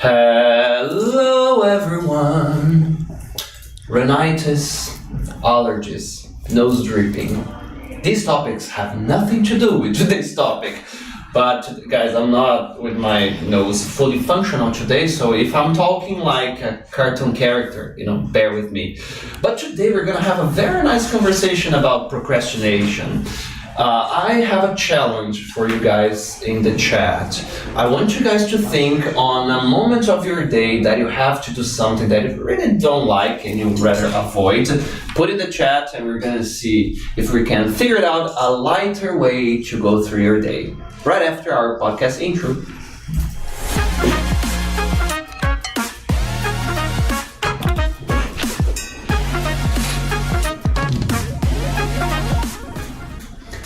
Hello everyone. Rhinitis, allergies, nose dripping. These topics have nothing to do with today's topic. But guys, I'm not with my nose fully functional today, so if I'm talking like a cartoon character, bear with me. But today we're gonna have a very nice conversation about procrastination. I have a challenge for you guys in the chat. I want you guys to think on a moment of your day that you have to do something that you really don't like and you'd rather avoid. Put in the chat and we're gonna see if we can figure out a lighter way to go through your day. Right after our podcast intro.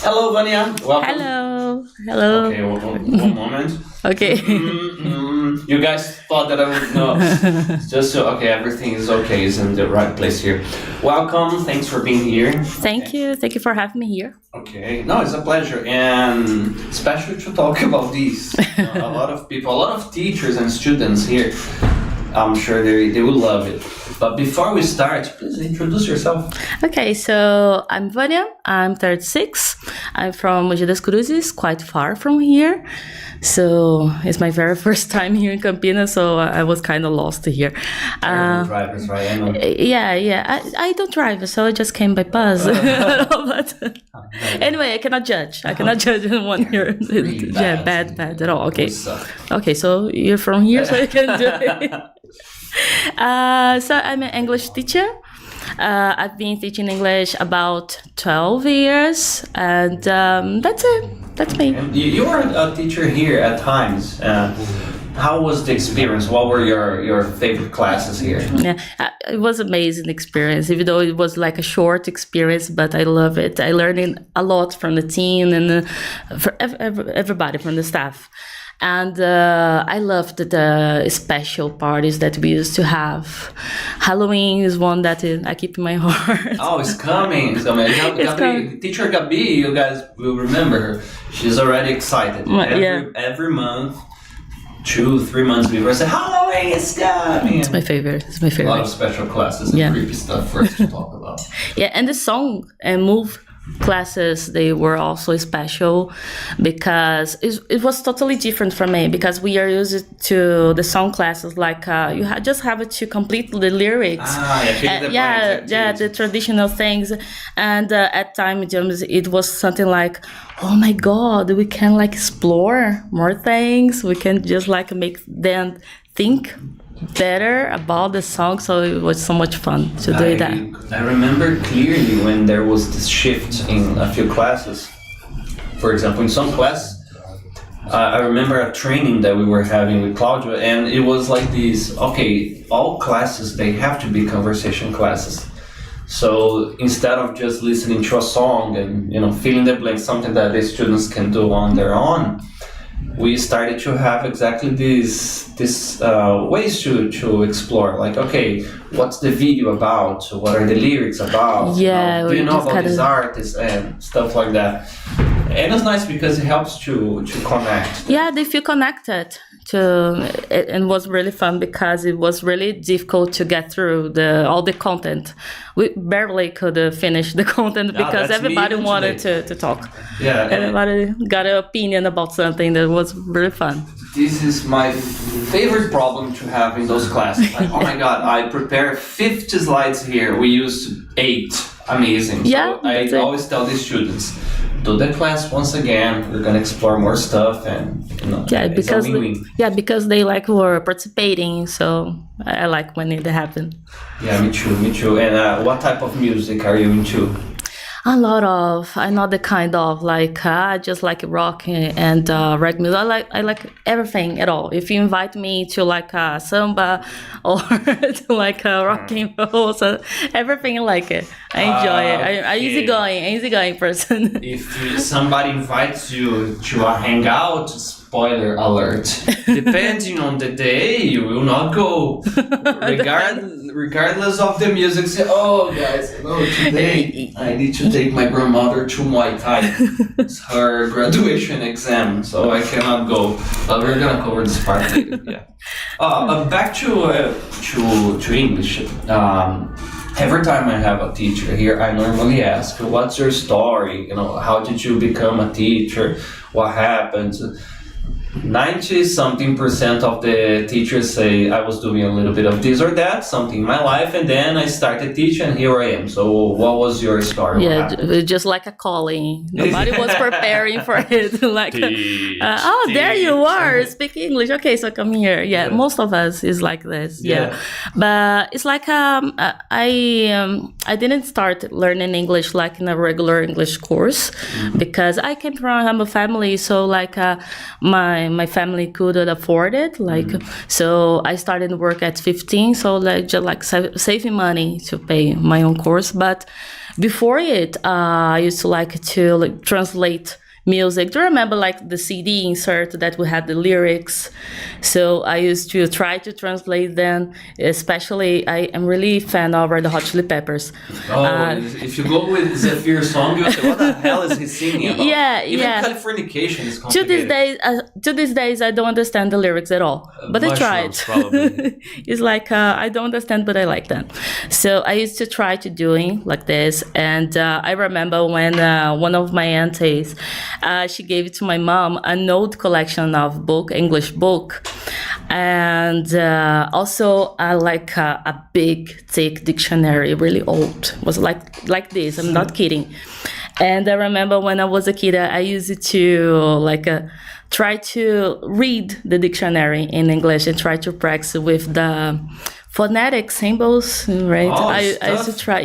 Hello, Vânia. Welcome. Hello. Okay, one moment. Okay. You guys thought that I would know. Just so, okay, everything is okay, is in the right place here. Welcome, thanks for being here. Thank you for having me here. Okay, no, it's a pleasure, and especially to talk about these. A lot of people, a lot of teachers and students here, I'm sure they will love it. But before we start, please introduce yourself. Okay, so I'm Vânia, I'm 36. I'm from Mogi das Cruzes, quite far from here. So it's my very first time here in Campinas, so I was kind of lost here. Drivers, right? I know. Yeah. I don't drive, so I just came by bus. But anyway, I cannot judge. I cannot judge anyone here. Really Yeah, bad at all. Okay, so you're from here, so you can do it. So I'm an English teacher. I've been teaching English about 12 years, and that's it. That's me. And you were a teacher here at times. How was the experience? What were your favorite classes here? Yeah, it was an amazing experience, even though it was like a short experience, but I love it. I learned a lot from the team and for everybody from the staff. And I loved the special parties that we used to have. Halloween is one that I keep in my heart. Oh, it's coming. Gabi, teacher Gabi, you guys will remember her. She's already excited. Every month, 2-3 months before, I say, Halloween is coming. It's my favorite. A lot of special classes and creepy stuff for us to talk about. Yeah, and the song and move classes, they were also special because it was totally different from me, because we are used to the song classes like you just have to complete the lyrics. The traditional things, and at times it was something like, oh my god, we can like explore more things, we can just like make them think better about the song, so it was so much fun to do that. I remember clearly when there was this shift in a few classes. For example, in some class, I remember a training that we were having with Claudio, and it was like this, okay, all classes, they have to be conversation classes. So instead of just listening to a song and filling the blanks, something that the students can do on their own, we started to have exactly these ways to explore. Like, okay, what's the video about? What are the lyrics about? Yeah, do you know about this artist and stuff like that? And it's nice because it helps to connect. Yeah, they feel connected to it, and was really fun because it was really difficult to get through all the content. We barely could finish the content because everybody wanted to talk. Yeah, everybody got an opinion about something that was really fun. This is my favorite problem to have in those classes. Like, oh my god, I prepare 50 slides here. We used 8. Amazing. Yeah, so I always tell the students, do the class once again. We're gonna explore more stuff, and because they were participating. So I like when it happened. Yeah, me too. And what type of music are you into? A lot of. I'm not the kind of I just like rock and reggae music. I like everything at all. If you invite me to samba or to rock and roll, so everything I like it. I enjoy it. I'm easygoing person. If somebody invites you to a hangout, spoiler alert. Depending on the day, you will not go. Regardless of the music, say, oh guys, today I need to take my grandmother to Muay Thai. It's her graduation exam, so I cannot go. But we're gonna cover this part later. Yeah. Back to English. Every time I have a teacher here, I normally ask, what's your story? How did you become a teacher? What happened? 90-something% of the teachers say I was doing a little bit of this or that, something in my life, and then I started teaching, and here I am. So what was your story? Yeah, just like a calling. Nobody was preparing for it. Like, there you are, speak English. Okay, so come here. Yeah, most of us is like this. Yeah. But it's like I didn't start learning English like in a regular English course because I came from a family, so like my family couldn't afford it, so I started work at 15, so just saving money to pay my own course. But before it, I used to translate music. Do you remember the CD insert that we had the lyrics? So I used to try to translate them, especially I am really fan of the Hot Chili Peppers. If you go with Zephyr's song, you say, what the hell is he singing about? Even Californication is complicated. To these days, I don't understand the lyrics at all, but I tried. It's I don't understand, but I like them. So I used to try to doing like this, and I remember when one of my aunties, she gave it to my mom, an old collection of English book, and also a big, thick dictionary, really old. It was like this. I'm not kidding. And I remember when I was a kid, I used it to try to read the dictionary in English and try to practice with the phonetic symbols, right? I used to try,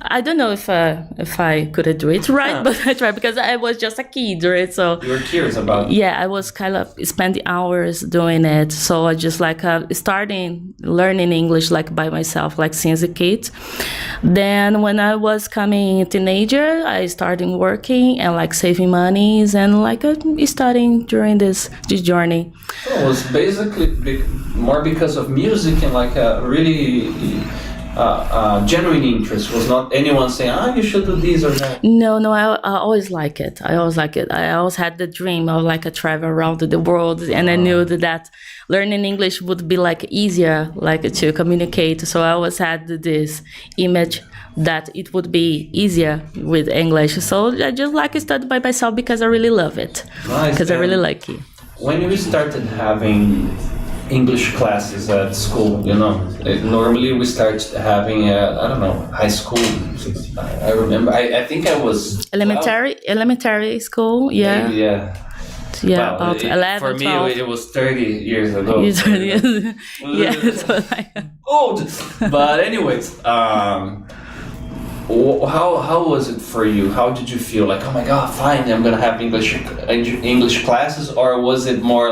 I don't know if I could do it right, but I tried because I was just a kid, right? So you were curious about it. Yeah, I was kind of spending hours doing it. So I just starting learning English by myself, since a kid. Then when I was coming a teenager, I started working and saving monies and studying during this journey. So it was basically more because of music and a really genuine interest. Was not anyone saying, you should do this or that? No, I always like it. I always had the dream of a travel around the world, and I knew that learning English would be easier to communicate. So I always had this image that it would be easier with English. So I just study by myself because I really love it. Nice. Because I really like it. When you started having English classes at school, normally we start having high school. I remember, I think I was elementary school, Maybe, well, about 11, for 12. me it was 30 years ago. Old. But anyways, how was it for you? How did you feel? Oh my god, finally I'm gonna have English classes? Or was it more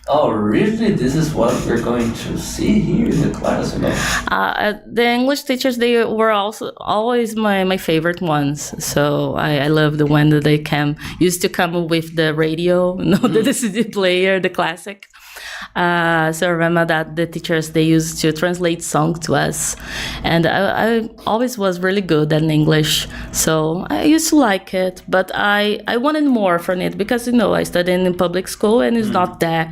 oh, really? This is what we're going to see here in the class, The English teachers, they were also always my favorite ones. So I love the one that they used to come with the radio, the CD player, the classic. So I remember that the teachers, they used to translate songs to us. And I always was really good at English. So I used to like it, but I wanted more from it because, I studied in public school and it's not that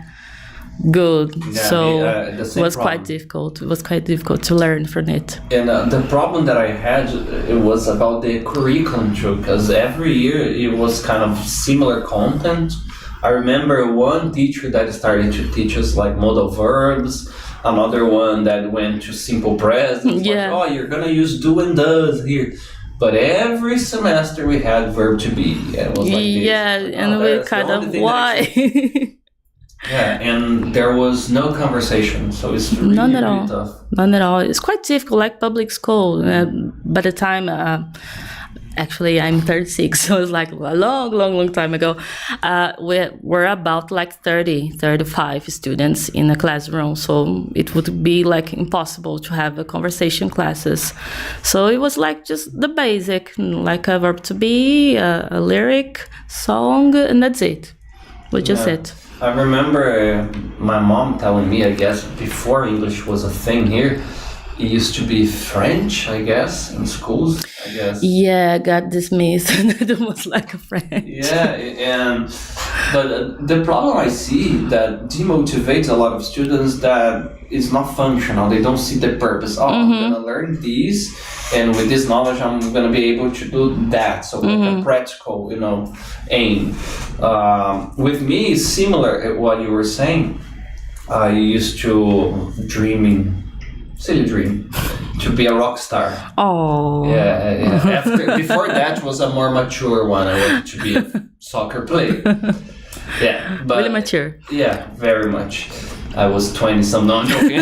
good. It was quite difficult. It was quite difficult to learn from it. And the problem that I had, it was about the curriculum too, because every year it was kind of similar content. I remember one teacher that started to teach us modal verbs, another one that went to simple present. You're gonna use do and does here. But every semester we had verb to be. And it was and we kind of, why? And there was no conversation, so it's really, None at really all. tough. None at all. It's quite difficult, public school. By the time, actually, I'm 36, so it's a long time ago. We're about 30, 35 students in a classroom, so it would be impossible to have a conversation classes. So it was just the basic, a verb to be, a lyric, song, and that's it. which is it. I remember my mom telling me, I guess, before English was a thing here, it used to be French, I guess, in schools, I guess. Yeah, I got dismissed. It was like a French. Yeah, but the problem I see that demotivates a lot of students that is not functional. They don't see the purpose. I'm gonna learn these, and with this knowledge, I'm gonna be able to do that. So like a practical, aim. With me, it's similar at what you were saying. I used to silly dream, to be a rock star. Oh. Yeah. Before that was a more mature one. I wanted to be a soccer player. Yeah, but really mature. Yeah, very much. I was 20 some. No, I'm joking.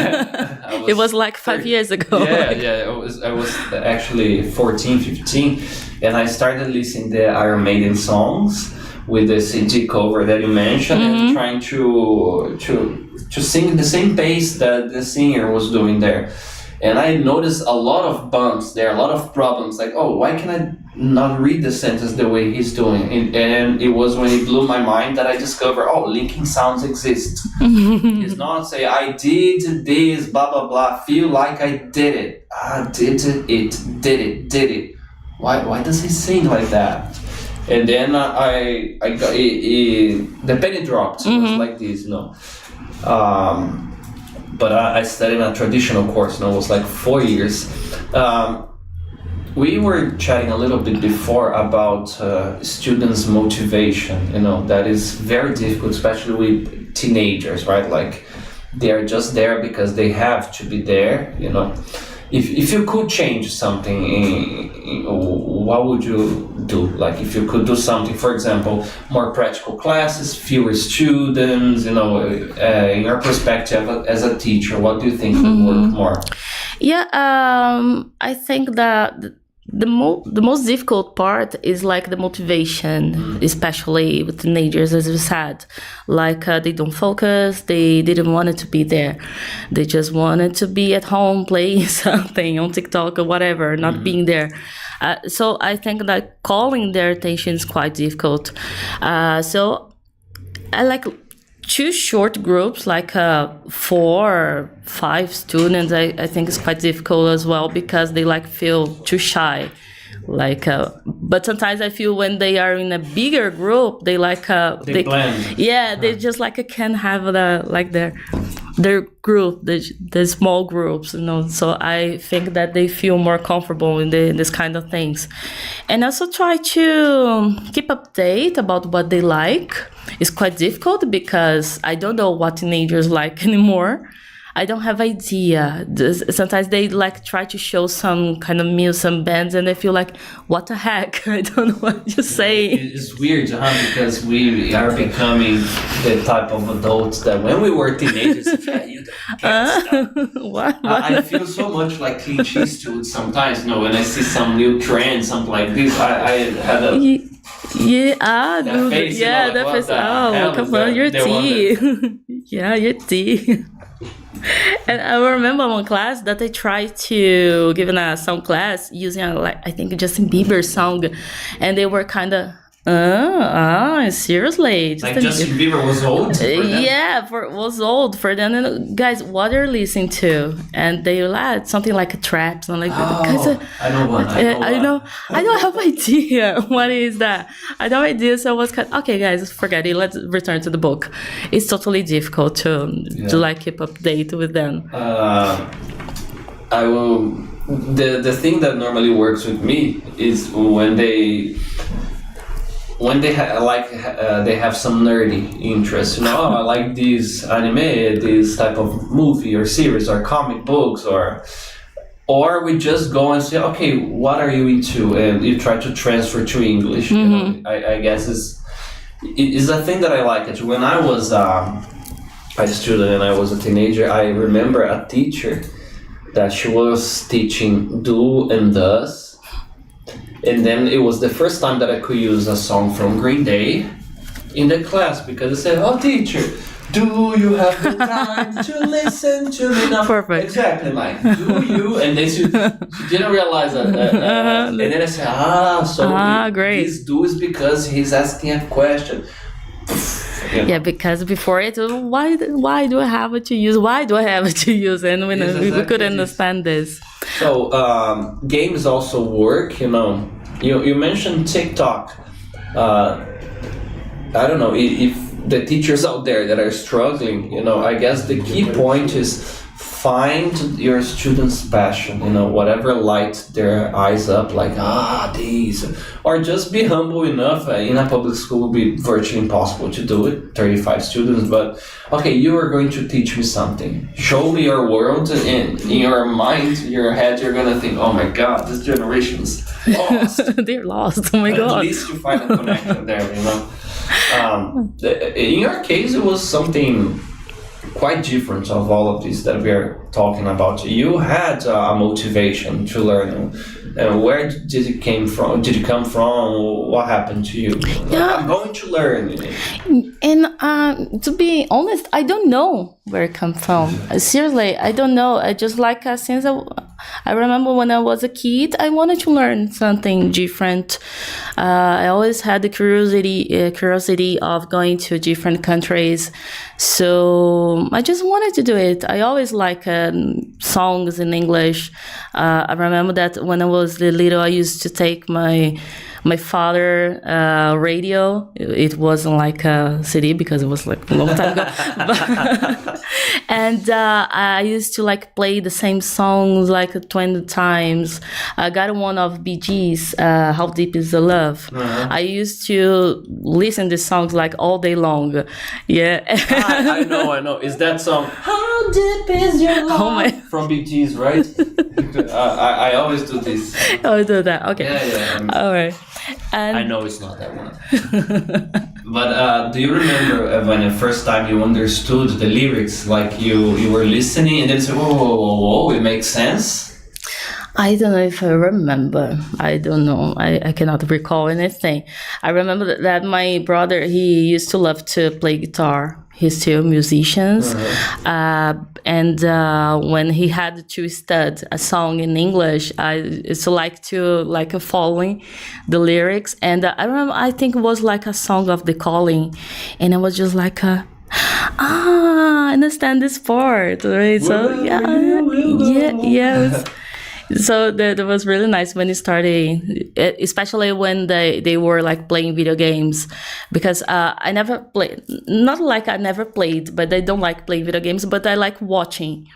It was like 5 years ago. Yeah. I was actually 14, 15, and I started listening the Iron Maiden songs with the CD cover that you mentioned, and trying to sing the same pace that the singer was doing there. And I noticed a lot of bumps there, a lot of problems, like, why can I not read the sentence the way he's doing? And it was when it blew my mind that I discovered, linking sounds exist. It's not say, I did this, blah, blah, blah, feel like I did it. Did it. Why does he sing like that? And then I got the penny dropped. It was like this, but I studied a traditional course, it was like 4 years. We were chatting a little bit before about students' motivation, that is very difficult, especially with teenagers, right? Like, they are just there because they have to be there, If you could change something, what would you do? Like, if you could do something, for example, more practical classes, fewer students, in your perspective as a teacher, what do you think would work more? Yeah, I think that the most difficult part is like the motivation, especially with teenagers, as you said. Like, they don't focus, they didn't want it to be there. They just wanted to be at home playing something on TikTok or whatever, not being there. So I think that calling their attention is quite difficult. So I like two short groups, like 4 or 5 students. I think it's quite difficult as well because they feel too shy. But sometimes I feel when they are in a bigger group, they blend. Yeah, they just can't have their group, the small groups, So I think that they feel more comfortable in this kind of things, and also try to keep update about what they like. It's quite difficult because I don't know what teenagers like anymore. I don't have idea. Sometimes they try to show some kind of music, some bands, and I feel like, what the heck? I don't know what to say. It's weird, because we are becoming the type of adults that when we were teenagers, you can't stop. What? I feel so much like Clint Eastwood sometimes. When I see some new trend, something like this, I had a... That face, that face. Come on, your tea. Yeah, your tea. And I remember one class that they tried to give a song class using I think Justin Bieber song, and they were kind of seriously, Justin Bieber was old for them? Yeah, was old for them. And guys, what they're listening to, and they something like a trap, something like that. Guys, I know one. I don't have idea what is that. I don't have idea. So I was okay, guys, forget it. Let's return to the book. It's totally difficult to keep update with them. I will. The thing that normally works with me is when they they have some nerdy interest, I like this anime, this type of movie or series or comic books, or we just go and say, okay, what are you into, and you try to transfer to English. I guess it's a thing that I like it. When I was a student and I was a teenager, I remember a teacher that she was teaching do and does. And then it was the first time that I could use a song from Green Day in the class, because I said, teacher, do you have the time to listen to me now? Perfect. Exactly, Mike. Do you? And then she didn't realize that. And then I said, great. This do is because he's asking a question. You know? Yeah, because before it, why do I have to use? Why do I have to use? And we could understand this. So games also work. You mentioned TikTok. I don't know if the teachers out there that are struggling. I guess the key point is find your students' passion. Whatever lights their eyes up, like these, or just be humble enough. In a public school, it would be virtually impossible to do it. 35 students, but okay, you are going to teach me something. Show me your world, and in your mind, your head, you're gonna think, oh my God, this generation is lost. They're lost. Oh my God. At least you find a connection there. In your case, it was something quite different of all of these that we are talking about. You had a motivation to learn. Where did it came from? Did it come from? What happened to you? Yeah. I'm going to learn. And to be honest, I don't know where it come from. Seriously, I don't know. I just since I remember when I was a kid, I wanted to learn something different. I always had the curiosity of going to different countries. So I just wanted to do it. I always like songs in English. I remember that when I was little, I used to take my father radio. It wasn't like a CD because it was like a long time ago. And I used to play the same songs 20 times. I got one of Bee Gees, How Deep Is the Love. Uh-huh. I used to listen to songs all day long. Yeah. I know. Is that song How Deep Is Your Love? Oh my. From Bee Gees, right? I always do this. Oh, do that. Okay. Yeah. All right. And I know it's not that one. But do you remember when the first time you understood the lyrics, you were listening and then say, whoa, it makes sense? I don't know if I remember. I don't know. I cannot recall anything. I remember that my brother, he used to love to play guitar. He's still a musician. Uh-huh. And when he had to study a song in English, I used to following the lyrics. And I remember, I think it was a song of The Calling. And I was just I understand this part, right? So, yeah. So that was really nice when it started, especially when they were playing video games, because I never played, not I never played, but I don't like playing video games, but I like watching.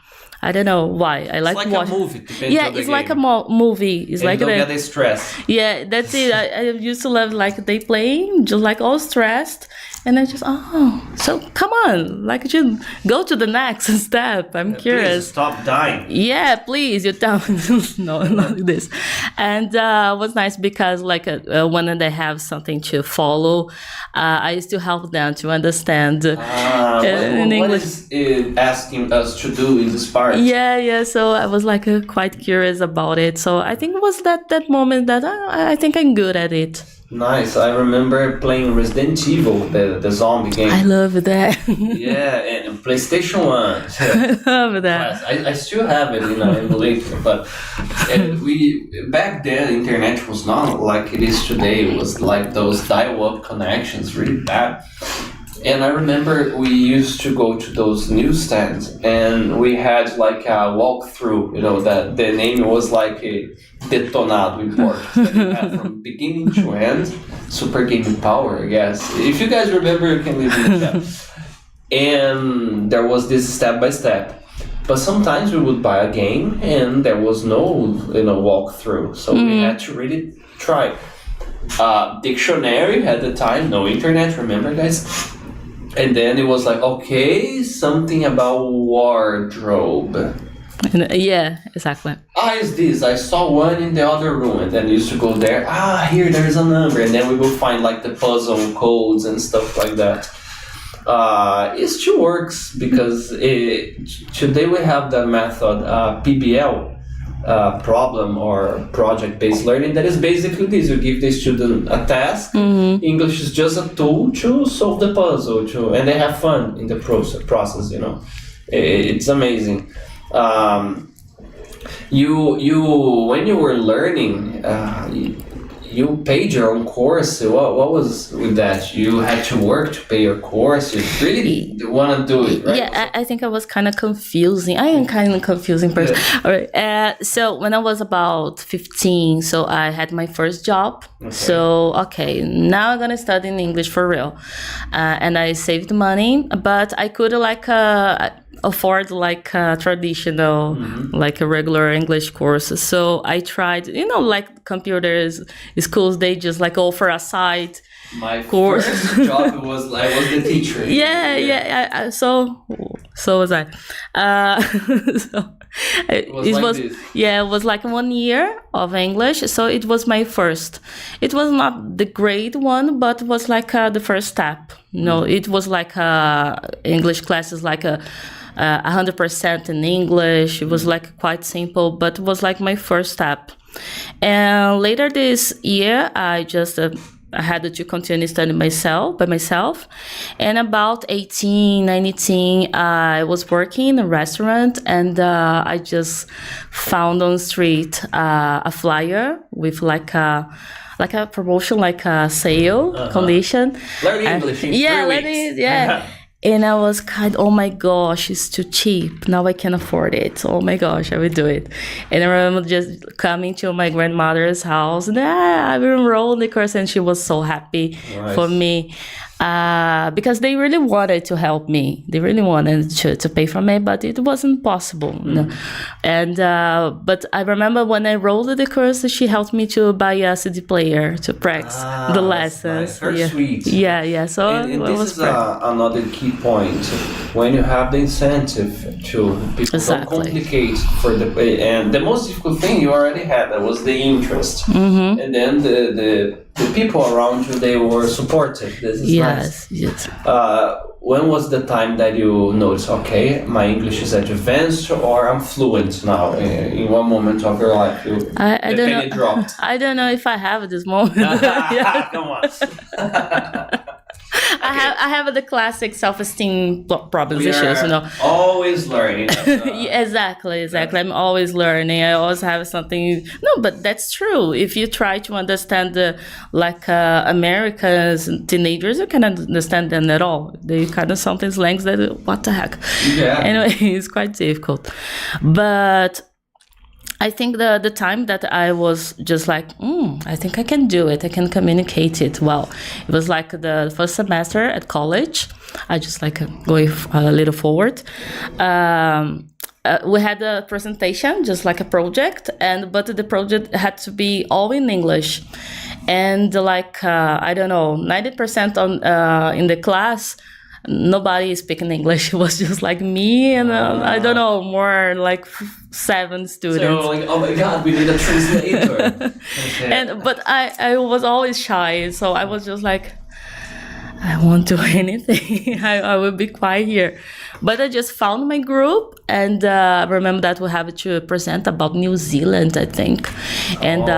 I don't know why. I like watching. It's like a movie. Yeah, it's like a movie. It's and you don't get the stress. Yeah, that's it. I used to love they playing, just all stressed. And I just, so come on, just go to the next step. I'm curious. Please stop dying. Yeah, please, you tell me. No, not like this. And it was nice because when they have something to follow, I used to help them to understand in English. What is it asking us to do in this part? Yeah. So I was quite curious about it. So I think it was that moment that I think I'm good at it. Nice. I remember playing Resident Evil, the zombie game. I love that. Yeah, and PlayStation 1. I love that. I still have it in an emulator, but back then internet was not like it is today. It was those dial-up connections, really bad. And I remember we used to go to those newsstands, and we had a walkthrough. That the name was a detonado import that you had from beginning to end. Super Gaming Power, I guess. If you guys remember, you can leave in the chat. And there was this step by step. But sometimes we would buy a game, and there was no walkthrough, so we had to really try. Dictionary at the time, no internet. Remember, guys? And then it was something about wardrobe. Yeah, exactly. It's this. I saw one in the other room, and then you used to go there. Here, there's a number, and then we will find the puzzle codes and stuff like that. It still works because today we have the method PBL. Problem or project-based learning that is basically this. You give the student a task. Mm-hmm. English is just a tool to solve the puzzle, and they have fun in the process. It's amazing. You when you were learning, you paid your own course. What was with that? You had to work to pay your course. You really want to do it, right? Yeah, I think I was kind of confusing. I am kind of confusing person. Yeah. All right. So when I was about 15, so I had my first job. Okay. So, now I'm going to study in English for real. And I saved money, but I could afford like a traditional, like a regular English course. So I tried, like computers schools, they just like offer a site. My course. first job was I was the teacher. Yeah. So was I. So it was this. Yeah, it was like 1 year of English. So it was my first. It was not the great one, but it was like the first step. It was like English classes, like 100% in English. It was like quite simple, but it was like my first step. And later this year, I just I had to continue studying by myself. And about 18, 19, I was working in a restaurant, and I just found on the street a flyer with like a promotion, like a sale condition. Learning English in 3 weeks. Yeah. And I was oh my gosh, it's too cheap. Now I can afford it. Oh my gosh, I will do it. And I remember just coming to my grandmother's house, and I will enroll in the course, and she was so happy for me. Because they really wanted to help me. They really wanted to pay for me, but it wasn't possible. And but I remember when I enrolled in the course, she helped me to buy a CD player to practice the lessons. Nice. Sweet. Yeah. So and this is another key point. When you have the incentive to people don't complicate for and the most difficult thing you already had, that was the interest. And then the people around you, they were supportive. This is nice. Yes. When was the time that you noticed, okay, my English is advanced, or I'm fluent now? In one moment of your life, I don't know. Dropped. I don't know if I have this moment. Come on. I have the classic self-esteem problems issues, Always learning. Exactly. I'm always learning. I always have something. No, but that's true. If you try to understand Americans teenagers, you cannot understand them at all. They kind of something slangs that what the heck. Yeah. Anyway, it's quite difficult, but I think the time that I was just like, I think I can do it. I can communicate it well. It was like the first semester at college. I just like going a little forward. We had a presentation, just like a project, but the project had to be all in English. And I don't know, 90% in the class, nobody is speaking English. It was just like me and I don't know, more like 7 students. So like, oh my God, we need a translator. But I was always shy, so I was just like, I won't do anything. I will be quiet here. But I just found my group, and remember that we have to present about New Zealand, I think. And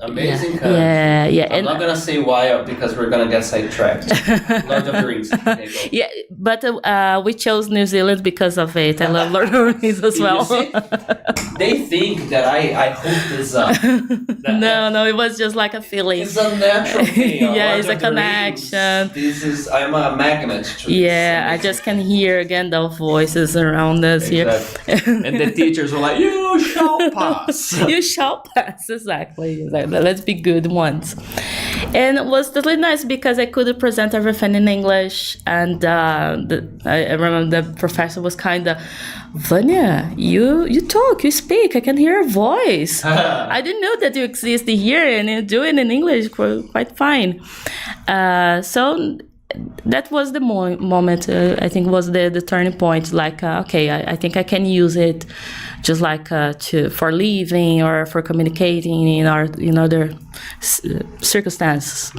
amazing. Yeah. I'm not gonna say why, because we're gonna get sidetracked. Lord of the Rings. Okay, yeah, but we chose New Zealand because of it. I love Lord of the Rings as well. They think that I hooked this up. No, it was just like a feeling. It's a natural thing. Yeah, it's a connection. I'm a magnet to this. I just can hear again the voices around us here. And the teachers were like, you shall pass. You shall pass, exactly. Let's be good ones. And it was totally nice because I could present everything in English. And I remember the professor was kind of, Vânia, you talk, you speak, I can hear your voice. I didn't know that you exist here and you do it in English quite fine. So that was the moment, I think was the turning point. Like, I think I can use it just like for living or for communicating in other circumstances.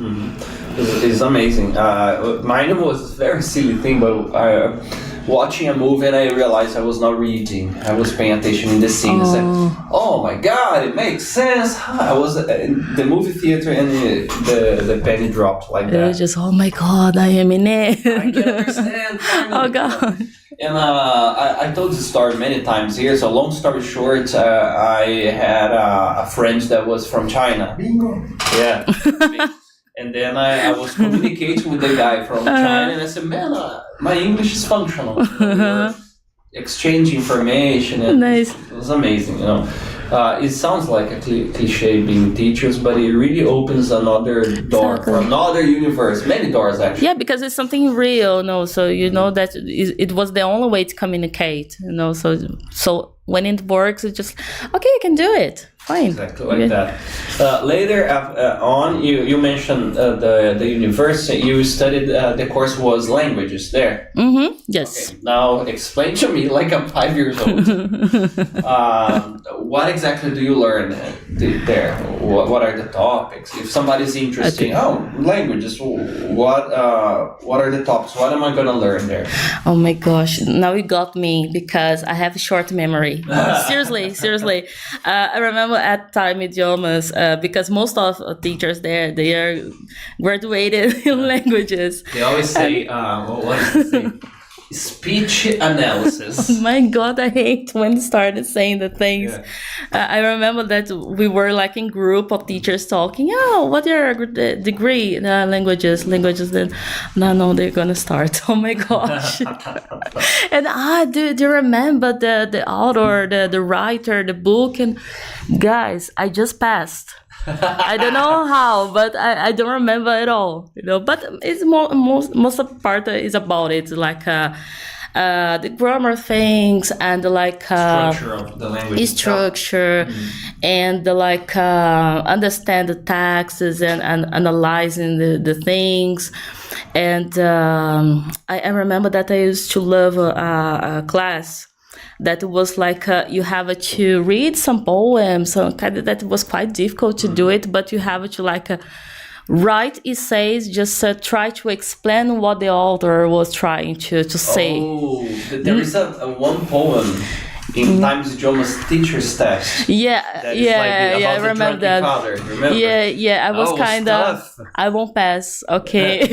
It's amazing. Mine was a very silly thing, but watching a movie and I realized I was not reading. I was paying attention in the scenes. And, oh my God, it makes sense. I was in the movie theater and the penny dropped like It that. was just, oh my God, I am in it. I can understand. Oh God. And I told this story many times here. So long story short, I had a friend that was from China. Yeah. And then I was communicating with the guy from China, and I said, "Man, my English is functional." We were exchanging information, and Nice. it was amazing. It sounds like a cliche being teachers, but it really opens another door for another universe. Many doors, actually. Yeah, because it's something real, so you know that it was the only way to communicate, so when it works, it's just, okay, you can do it. Fine. Exactly like that. Later on, you mentioned the university. You studied, the course was languages there. Mm-hmm. Yes. Okay. Now explain to me, like I'm 5 years old. What exactly do you learn there? What are the topics? If somebody's interested, languages. What are the topics? What am I gonna learn there? Oh my gosh! Now you got me because I have a short memory. Seriously. I remember at Time Idiomas, because most of teachers there, they are graduated in languages. They always say, what is the thing? Speech analysis. Oh my God, I hate when they started saying the things. Yeah. I remember that we were like in group of teachers talking. Oh, what are your degree? Languages. Then no, they're gonna start. Oh my gosh. And do you remember the author, the writer, the book? And guys, I just passed. I don't know how, but I don't remember at all. But it's most of the part is about it, like the grammar things and like structure of the language. Structure and understand the taxes and analyzing the things. And I remember that I used to love a class that was like you have to read some poems, so kind of that was quite difficult to do it, but you have to write essays, just try to explain what the author was trying to say. Oh, there is a one poem in Times Idiomas teacher's test. I remember that. Father, remember? I was kind of, I won't pass. Okay,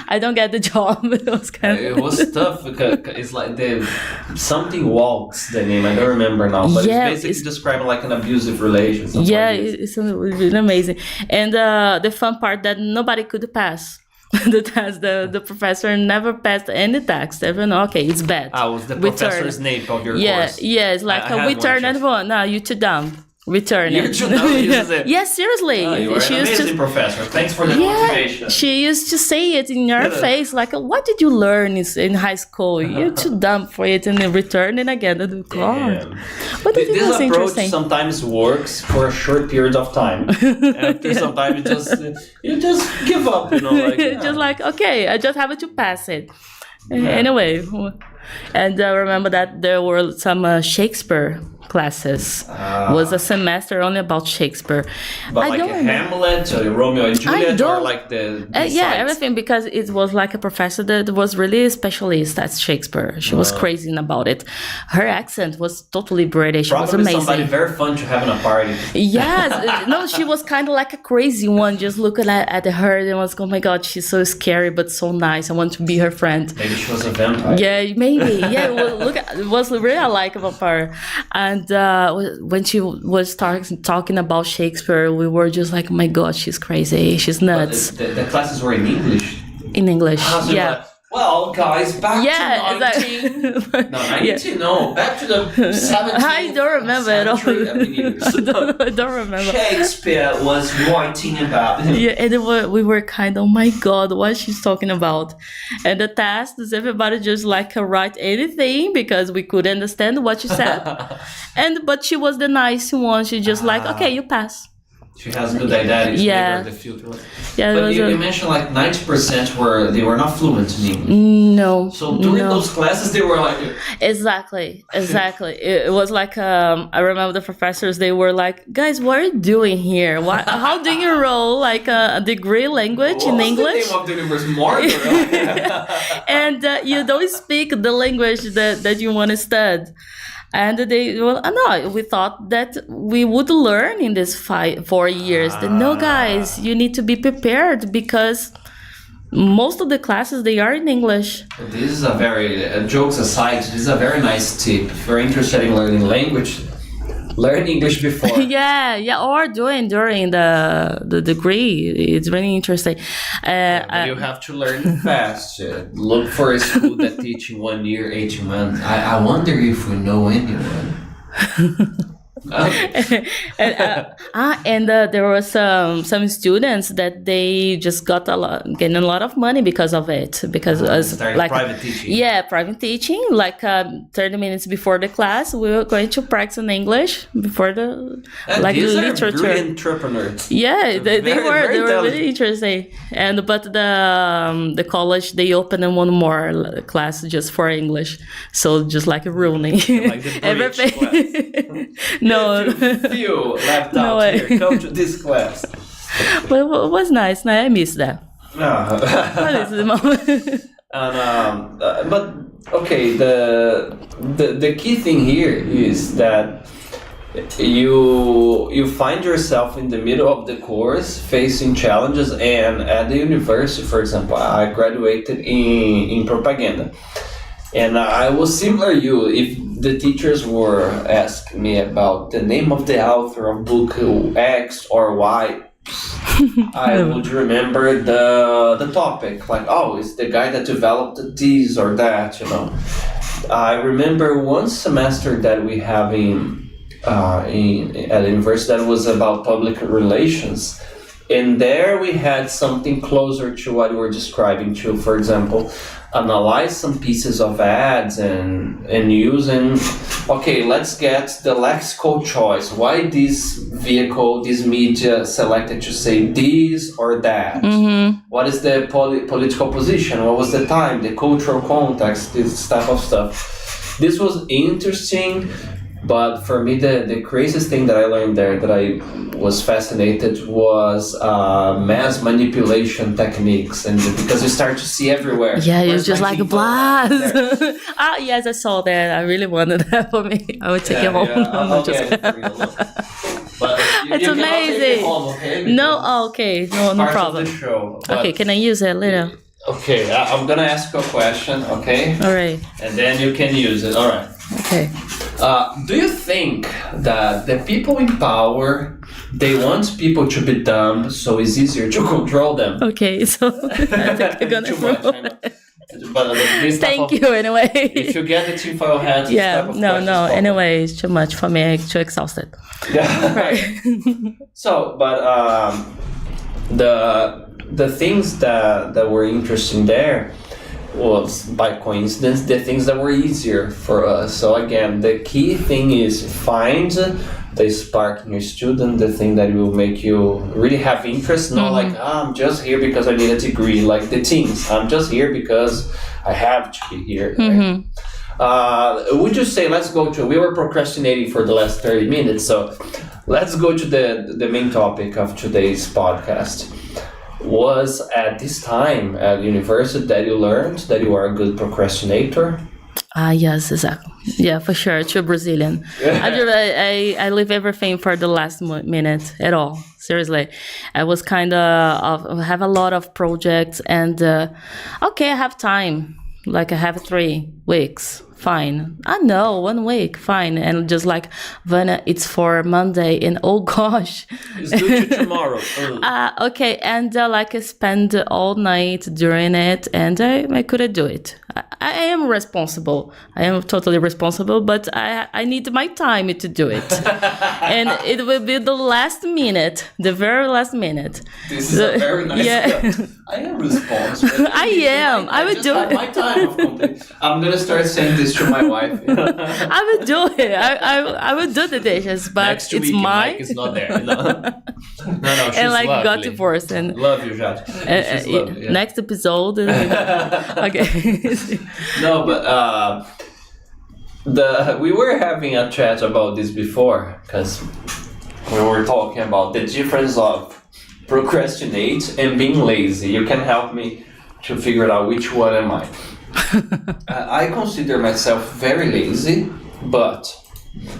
I don't get the job. It was kind of. It was tough because it's like something walks the name. I don't remember now, but it's basically describing like an abusive relationship. It's really amazing, and the fun part that nobody could pass. The test, the professor never passed any text. Even okay, it's bad. Was the professor's name of your course? It's like we turn and one. No, you too dumb. Return You're it. too dumb. Yes, seriously. You are an amazing professor. Thanks for the motivation. She used to say it in your face, like, "What did you learn in high school? You're too dumb for it," and then return it again. God, but this approach sometimes works for a short period of time. After sometimes you just give up. Just like okay, I just have to pass it. Anyway, and I remember that there were some Shakespeare classes. Was a semester only about Shakespeare. But like Hamlet, or Romeo and Juliet, or like the everything, because it was like a professor that was really a specialist at Shakespeare. She was crazy about it. Her accent was totally British. It was amazing. Somebody very fun to have in a party. Yes, no, she was kind of like a crazy one. Just looking at her and was, oh my God, she's so scary but so nice. I want to be her friend. Maybe she was a vampire. Yeah, maybe. Yeah, it was really a likable part. And when she was talking about Shakespeare, we were just like, oh my God, she's crazy. She's nuts. The classes were in English? In English, well, guys, back to 19... back to the 17th I don't remember at all. I don't remember. Shakespeare was writing about... and we were kind of, oh my God, what she's talking about. And the test is everybody just write anything because we could understand what she said. But she was the nice one. She just okay, you pass. She has good identity. Yeah. The future. Yeah, but you mentioned like 90% were not fluent in English. No. So during those classes, they were like... Exactly. It was like, I remember the professors, they were like, guys, what are you doing here? How do you enroll like a degree language in English? What's the name of the university? And you don't speak the language that you want to study. And we thought that we would learn in these 4 years. No, guys, you need to be prepared because most of the classes, they are in English. This is a very, jokes aside, this is a very nice tip. If you're interested in learning language, learn English before. or during the degree. It's really interesting. But you have to learn fast. Look for a school that teaching 1 year, 18 months. I wonder if we know anyone. And there were some students that they just getting a lot of money because of it, because like private teaching. Yeah, private teaching. Like 30 minutes before the class, we were going to practice in English before the these literature. Are great entrepreneurs. Yeah, they were really interesting. But the college, they opened one more class just for English, so just like ruining everything. No, few left out here. Come to this class. But it was nice. I miss that. But okay, the key thing here is that you find yourself in the middle of the course facing challenges, and at the university, for example, I graduated in propaganda. And I was similar to you. If the teachers were asking me about the name of the author of book X or Y, I would remember the topic. Like, it's the guy that developed this or that, I remember one semester that we have at the university that was about public relations. And there we had something closer to what you were describing to, for example, analyze some pieces of ads and using, let's get the lexical choice. Why this vehicle, this media selected to say this or that? Mm-hmm. What is the political position? What was the time, the cultural context, this type of stuff. This was interesting. But for me, the craziest thing that I learned there that I was fascinated was mass manipulation techniques, and because you start to see everywhere. Yeah, it was just like a blast. Yes, I saw that. I really wanted that for me. I would take it home. But it's amazing. No, no problem. Show, okay, can I use it later? Okay, I'm gonna ask you a question. Okay. All right. And then you can use it. All right. Okay. Do you think that the people in power, they want people to be dumb, so it's easier to control them? Okay, so I think you're gonna But thank you anyway. If you get the tinfoil hat, anyway, it's too much for me. I'm too exhausted. Yeah. Right. So, but the things that were interesting there was, by coincidence, the things that were easier for us. So again, the key thing is find the spark in your student, the thing that will make you really have interest, not like, I'm just here because I need a degree, like the teens. I'm just here because I have to be here. Mm-hmm. Right? Would you say, we were procrastinating for the last 30 minutes, so let's go to the main topic of today's podcast. Was at this time at university that you learned that you are a good procrastinator? Yes, exactly. Yeah, for sure. True Brazilian. I leave everything for the last minute at all. Seriously. I was have a lot of projects and, I have time. Like I have 3 weeks. Fine. I know, 1 week, fine. And just like, Vânia, it's for Monday, and oh gosh. It's due to tomorrow. Okay, and I spend all night doing it, and I couldn't do it. I am responsible. I am totally responsible, but I need my time to do it. And it will be the last minute, the very last minute. This is a very nice step. I am responsible. I am. I would do it. My time of complete. I'm going to start saying this this to my wife. I would do it. I would do the dishes, but Next it's week, mine. Mike is not there. No, she's And like got lovely. divorced and Love you, Jade. She's lovely, yeah. next episode. Okay. No, but we were having a chat about this before, because we were talking about the difference of procrastinate and being lazy. You can help me to figure out which one am I. I consider myself very lazy, but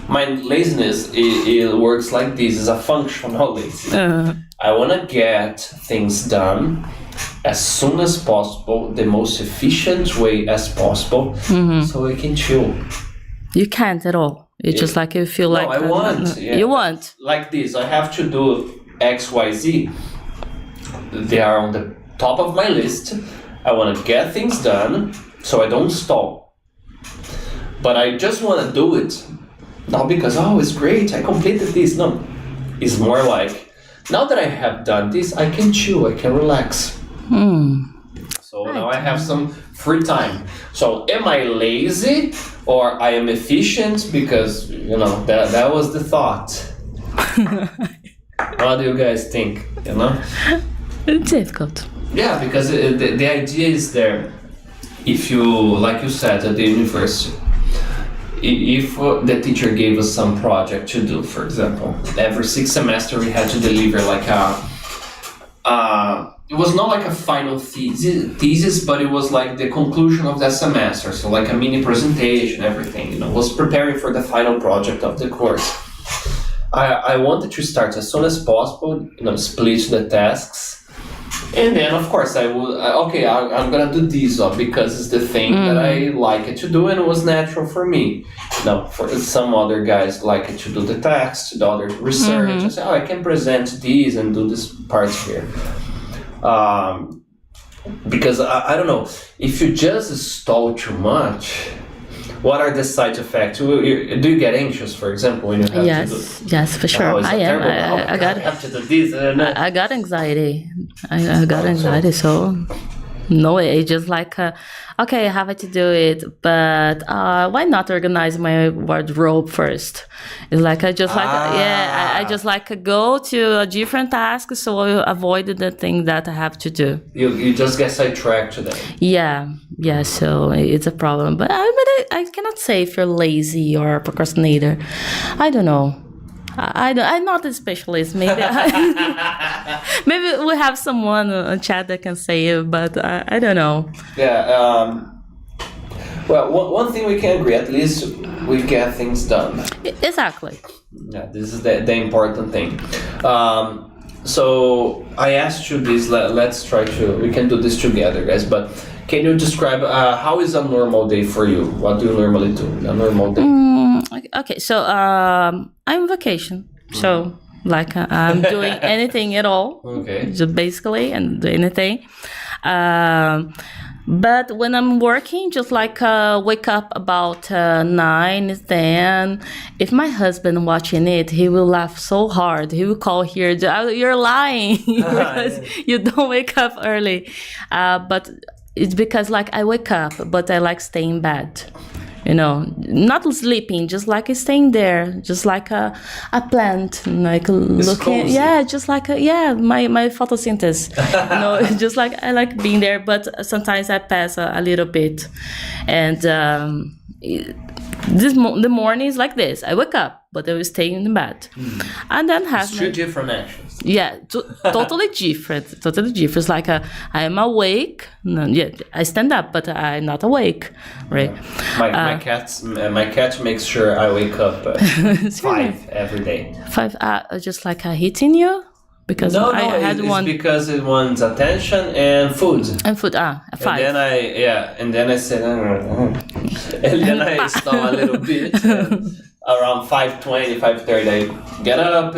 my laziness it works like this. It's a functional lazy. I want to get things done as soon as possible, the most efficient way as possible, so I can chill. You can't at all. It's just like you feel like I want. Yeah. You want Like this. I have to do X, Y, Z. They are on the top of my list. I want to get things done so I don't stall. But I just want to do it. Not because, it's great, I completed this. No. It's more like, now that I have done this, I can chill, I can relax. So now I have some free time. So am I lazy or I am efficient? Because, that was the thought. What do you guys think, it's difficult. Yeah, because the idea is there. If you, like you said at the university, if the teacher gave us some project to do, for example, every 6 semester we had to deliver like it was not like a final thesis, but it was like the conclusion of that semester. So like a mini presentation, everything, was preparing for the final project of the course. I wanted to start as soon as possible, split the tasks. And then, of course, I would, I'm going to do this because it's the thing that I like it to do and it was natural for me. Now, for some other guys like it to do the text, the other research. I say, I can present these and do this parts here. Because, I don't know, if you just stall too much, what are the side effects? Do you get anxious, for example, when you have to do it? Yes, for sure. I am. I have to do this. I got anxiety. I got anxiety, so no, it's just like, I have to do it, but why not organize my wardrobe first? It's like I just go to a different task, so I avoid the thing that I have to do. You just get sidetracked to that. Yeah, so it's a problem. But I cannot say if you're lazy or a procrastinator. I don't know. I'm not a specialist. Maybe maybe we have someone on chat that can say it, but I don't know. Yeah. Well, one thing we can agree, at least we get things done. Exactly. Yeah, this is the important thing. So I asked you this. We can do this together, guys. But can you describe how is a normal day for you? What do you normally do in a normal day? Okay, so I'm on vacation. So like I'm doing anything at all. Okay. Just basically and do anything. But when I'm working, just like wake up about 9, 10. If my husband watching it, he will laugh so hard. He will call here, you're lying because you don't wake up early. But it's because like I wake up, but I like staying in bed. Not sleeping, just like staying there, just like a plant, like looking. Cozy. Yeah, just like my photosynthesis. Just like I like being there, but sometimes I pass a little bit, and the morning is like this. I wake up, but I will stay in the bed, and then have two different actions. Yeah, totally different. Totally different. It's like I am awake. I stand up, but I'm not awake, right? My cat makes sure I wake up 5 every day. 5, just like hitting you because I had it's one because it wants attention and food. And food, 5. And then I said, and then I stop a little bit. Around 5:20, 5:30, I get up,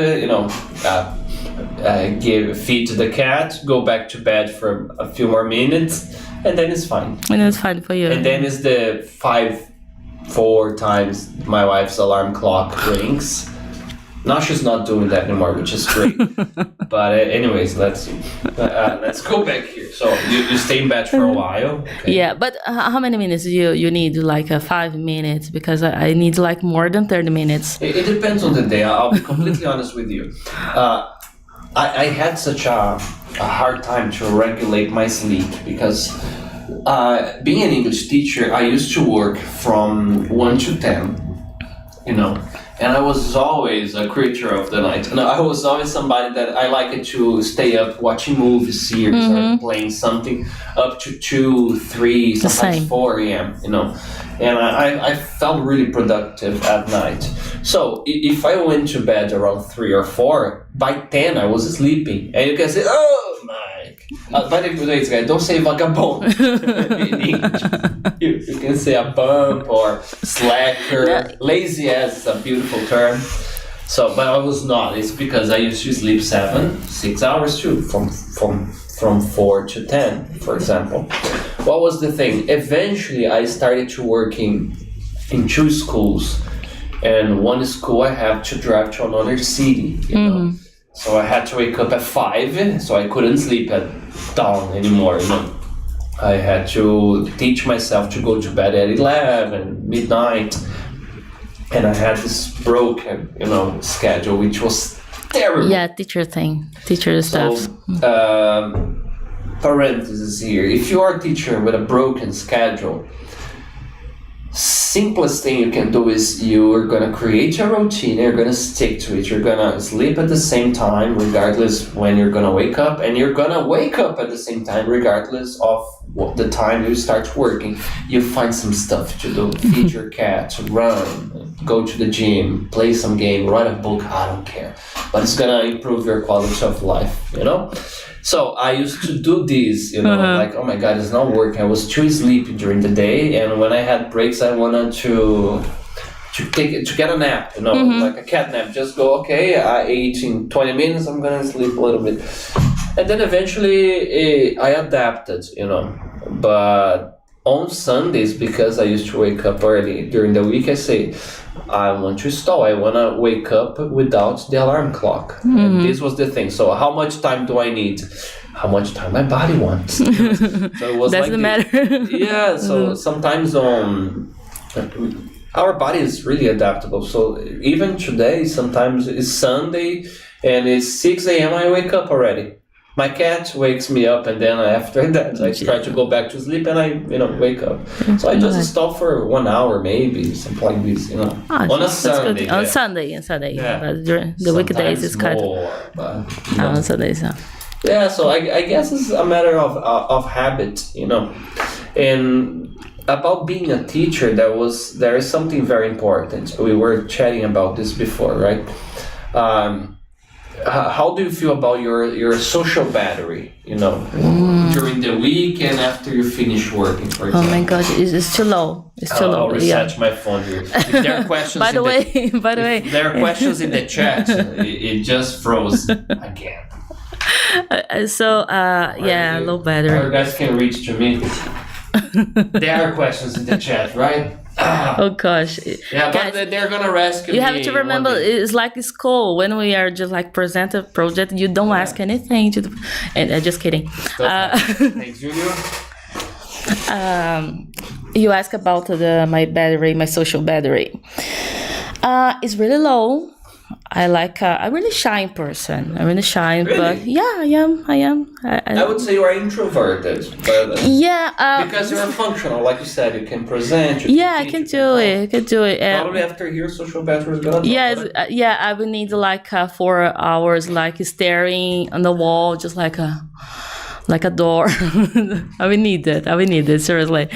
feed the cat, go back to bed for a few more minutes, and then it's fine. And it's fine for you. And then it's the 4 times my wife's alarm clock rings. Now she's not doing that anymore, which is great. But anyways, let's go back here. So you stay in bed for a while. Okay. Yeah, but how many minutes you need? Like 5 minutes, because I need like more than 30 minutes. It depends on the day. I'll be completely honest with you. I had such a hard time to regulate my sleep because being an English teacher, I used to work from 1 to 10, you know. And I was always a creature of the night. And I was always somebody that I liked to stay up watching movies, series, or playing something up to 2, 3, sometimes 4 a.m., you know. And I felt really productive at night. So if I went to bed around 3 or 4, by 10 I was sleeping. And you can say, oh, Mike. By the way, guys, don't say vagabond in English. You can say a bump or slacker. Yeah. Lazy ass is a beautiful term. So, but I was not. It's because I used to sleep 6 hours too, from 4 to 10, for example. What was the thing? Eventually, I started to work in 2 schools, and one school I have to drive to another city. You know, so I had to wake up at 5, so I couldn't sleep at dawn anymore. You know. I had to teach myself to go to bed at 11, midnight, and I had this broken, you know, schedule, which was terrible. Yeah, teacher stuff. Parentheses here. If you are a teacher with a broken schedule, simplest thing you can do is you're gonna create a routine, you're gonna stick to it, you're gonna sleep at the same time regardless when you're gonna wake up, and you're gonna wake up at the same time regardless of the time you start working. You find some stuff to do, feed your cat, run, go to the gym, play some game, write a book, I don't care, but it's gonna improve your quality of life, you know. So I used to do this, you know, like, oh my God, it's not working. I was too sleepy during the day, and when I had breaks, I wanted to get a nap, you know, like a cat nap. Just go, okay, I ate in 20 minutes, I'm gonna sleep a little bit. And then eventually I adapted, you know. But on Sundays, because I used to wake up early during the week, I say, I want to stall. I want to wake up without the alarm clock. And this was the thing. So how much time do I need? How much time my body wants. So it was doesn't matter. Yeah, so sometimes our body is really adaptable. So even today, sometimes it's Sunday and it's 6 a.m. I wake up already. My cat wakes me up, and then after that, I try to go back to sleep, and I, you know, wake up. So I just stop for 1 hour, maybe something like this, you know, on a Sunday. Yeah. On Sunday. Yeah. But during the weekdays, it's kind of on Sundays. Yeah, so I guess it's a matter of habit, you know. And about being a teacher, there is something very important. We were chatting about this before, right? How do you feel about your social battery, you know, during the week and after you finish working, for example? Oh my God, it's too low. It's too low. I'll reset my phone here. If there are questions by the way, if there are questions in the chat, it just froze again. Low battery. You guys can reach to me. There are questions in the chat, right? Oh gosh. Yeah, guys, but they're gonna rescue me. You have to remember, it's like school. When we are just like present a project, you don't ask anything to and just kidding. Thanks, Junior. You ask about my social battery. It's really low. I'm really shy person. I'm really shy, really? But yeah, I am. I would say you are introverted. But, because you're functional, like you said, you can present. I can do it. Probably after here, social battery is gonna. I would need 4 hours, staring on the wall, just like a door. I would need it seriously.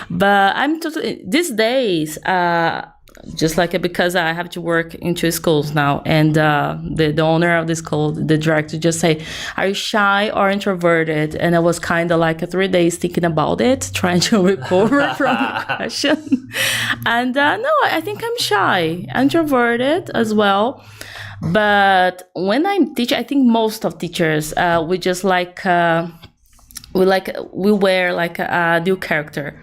But I'm totally these days. Just because I have to work in 2 schools now, and the owner of the school, the director, just say, "Are you shy or introverted?" And I was kind of 3 days thinking about it, trying to recover from the question. And no, I think I'm shy, introverted as well. But when I'm teaching, I think most of teachers, we just we wear a new character.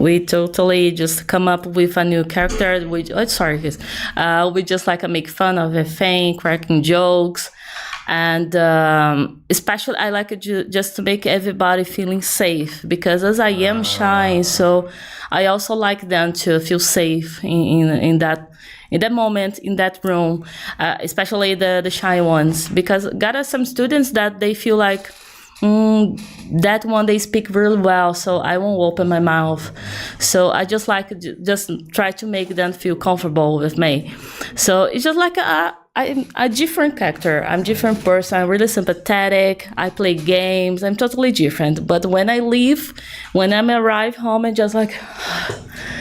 We totally just come up with a new character. We just like make fun of everything, cracking jokes. And especially I like it just to make everybody feeling safe, because as I am shy, so I also like them to feel safe in that moment, in that room, especially the shy ones, because got some students that they feel like that one they speak really well, so I won't open my mouth. So I just like just try to make them feel comfortable with me. So it's just like I'm a different character. I'm a different person. I'm really sympathetic. I play games. I'm totally different. But when I leave, when I arrive home, I'm just like.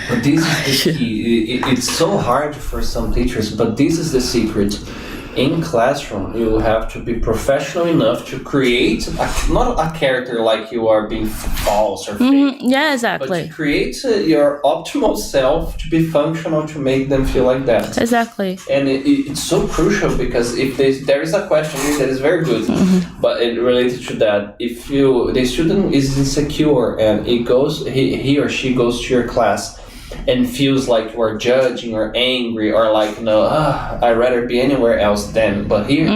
But this is the key. It's so hard for some teachers, but this is the secret. In classroom, you have to be professional enough to create not a character like you are being false or fake. Yeah, exactly. But to create your optimal self to be functional, to make them feel like that. Exactly. And it's so crucial, because if there is a question here that is very good, but it related to that. If the student is insecure and he or she goes to your class and feels like you are judging or angry or like, I'd rather be anywhere else than, but here,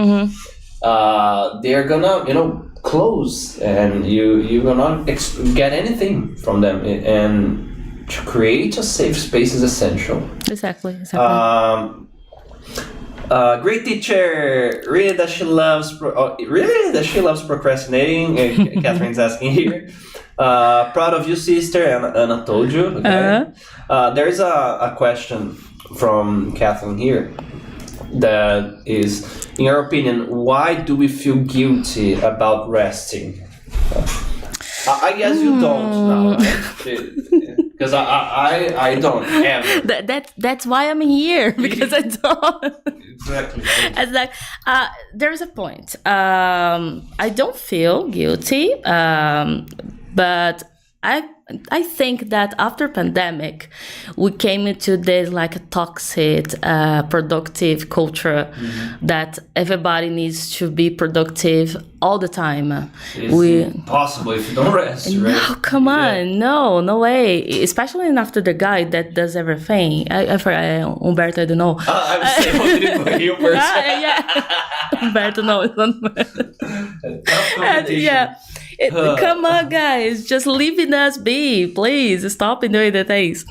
they're gonna, close, and you will not get anything from them. And to create a safe space is essential. Exactly. Great teacher, really that she loves procrastinating. Catherine's asking here. Proud of you, sister, and Anna told you. Okay? There's a question from Catherine here that is, in your opinion, why do we feel guilty about resting? I guess you don't now, right? Because I don't ever. That's why I'm here, because I don't. Exactly. It's like there's a point. I don't feel guilty, but I think that after pandemic, we came into this like a toxic, productive culture that everybody needs to be productive all the time. It's impossible if you don't rest, right? No, come on, no way. Especially after the guy that does everything. I forgot Humberto, I don't know. I would say Rodrigo Hilbert. Yeah, Humberto, no, it's not. Yeah. Come on, guys, just leaving us be, please. Stop doing the things.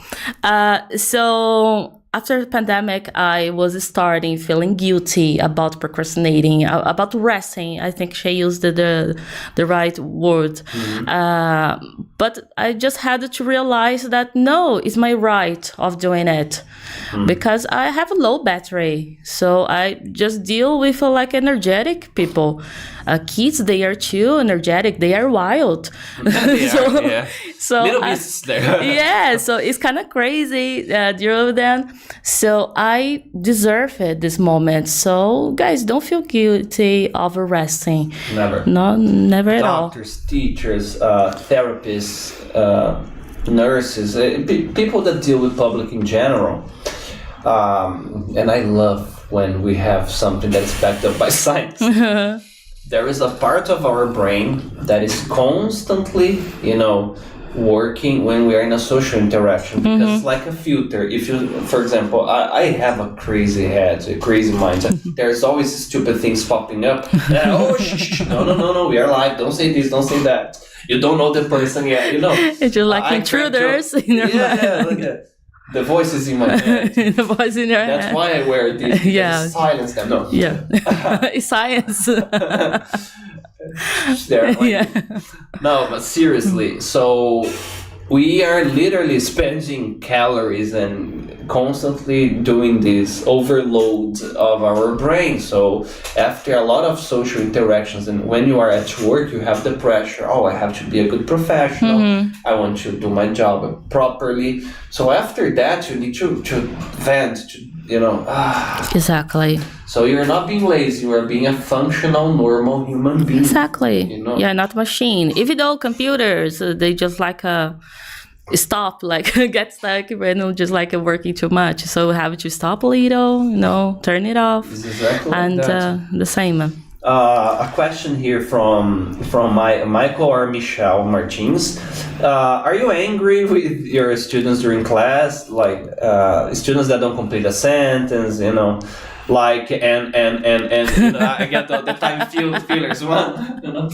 So after the pandemic, I was starting feeling guilty about procrastinating, about resting. I think she used the right word. But I just had to realize that no, it's my right of doing it. Because I have a low battery. So I just deal with like energetic people. Kids, they are too energetic. They are wild. So little beasts there. Yeah, so it's kind of crazy deal with them. So I deserve it this moment. So guys, don't feel guilty over resting. Never. No, never at all. Doctors, teachers, therapists, nurses, people that deal with public in general. And I love when we have something that's backed up by science. There is a part of our brain that is constantly, working when we are in a social interaction, because it's like a filter. If you, for example, I have a crazy head, a crazy mind. There's always stupid things popping up. No, we are live. Don't say this, don't say that. You don't know the person yet, It's just like intruders. Look at the voice is in my head. The voice in your head. That's why I wear this. Yeah. Silence them. No. Yeah. It's science. No, but seriously, so we are literally spending calories and constantly doing this overload of our brain. So after a lot of social interactions, and when you are at work, you have the pressure, I have to be a good professional. I want to do my job properly. So after that, you need to vent, Exactly. So you're not being lazy, you are being a functional, normal human being. Exactly. Yeah, not machine. Even though computers, they just like stop, like get stuck when just like working too much. So we have to stop a little, turn it off. It's exactly and like that. The same. A question here from Michael or Michelle Martins. Are you angry with your students during class, like students that don't complete a sentence, like and I get the time feelers one,